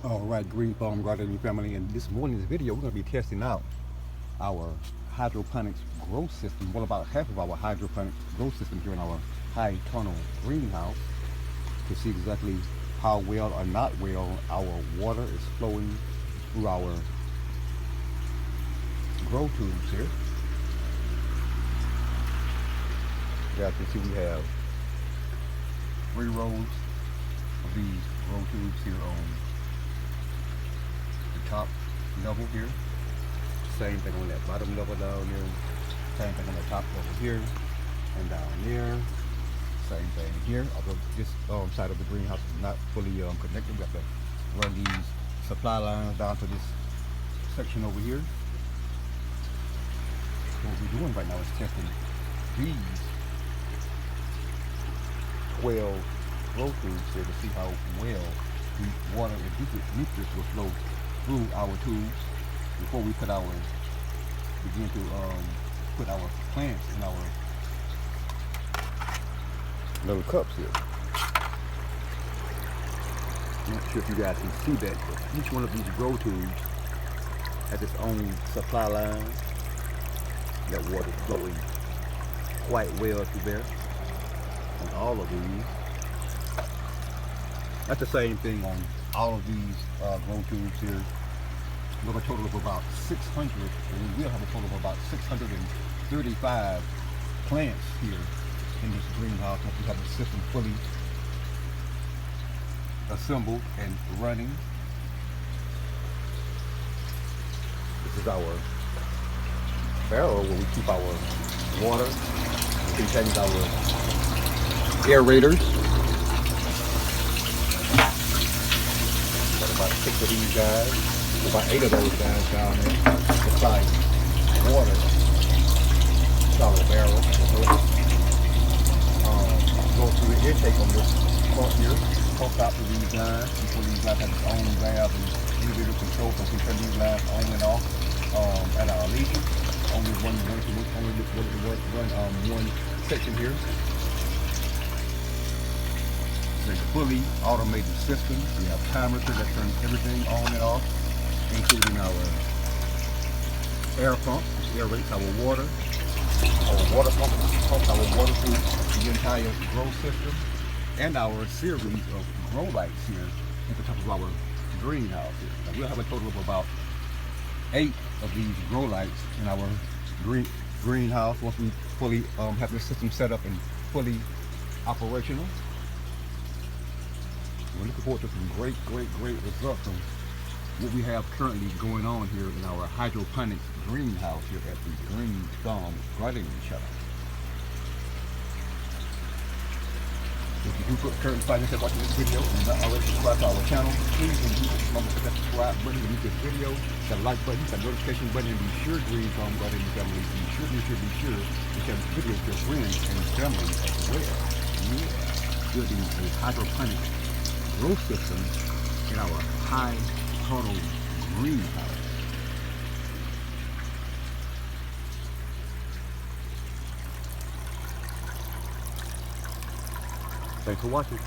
Alright, Green Farm Gardening family. In this morning's video, we're going to be testing out our hydroponics grow system. Well, about half of our hydroponics grow system here in our high tunnel greenhouse to see exactly how well or not well our water is flowing through our grow tubes here. As you can see, we have 3 rows of these grow tubes here on top level here. Same thing on that bottom level down there. Same thing on the top level here and down there. Same thing here. Although this side of the greenhouse is not fully connected, we have to run these supply lines down to this section over here. So what we're doing right now is testing these 12 grow tubes here to see how well the water and nutrients will flow through our tubes before we begin to put our plants in our little cups here. I'm not sure if you guys can see that, but each one of these grow tubes has its own supply line. That water is flowing quite well through there on all of these. That's the same thing on all of these grow tubes here. We have a total of about 600, and we will have a total of about 635 plants here in this greenhouse once we have the system fully assembled and running. This is our barrel where we keep our water. It contains our aerators. About 6 of these guys, about 8 of those guys down there supply water to our barrel. Go through the intake on this pump here, pump out to these lines. Before these lines have its own valve and individual control, so we turn these lines on and off at our leisure. Only one section here. It's a fully automated system. We have timers here that turn everything on and off, including our air pump, which aerates our water. Our water pump pumps our water through the entire grow system, and our series of grow lights here at the top of our greenhouse here. Now we'll have a total of about 8 of these grow lights in our greenhouse once we fully have this system set up and fully operational. We're looking forward to some great results from what we have currently going on here in our hydroponic greenhouse here at the Green Farm Gardening Channel. If you do currently find yourself watching this video and not already subscribed to our channel, please use the subscribe button beneath this video, the like button, the notification button, and be sure Green Farm Gardening family, be sure to share this video to your friends and family as well. Yeah, building a hydroponic grow system in our high tunnel greenhouse. Thanks for watching.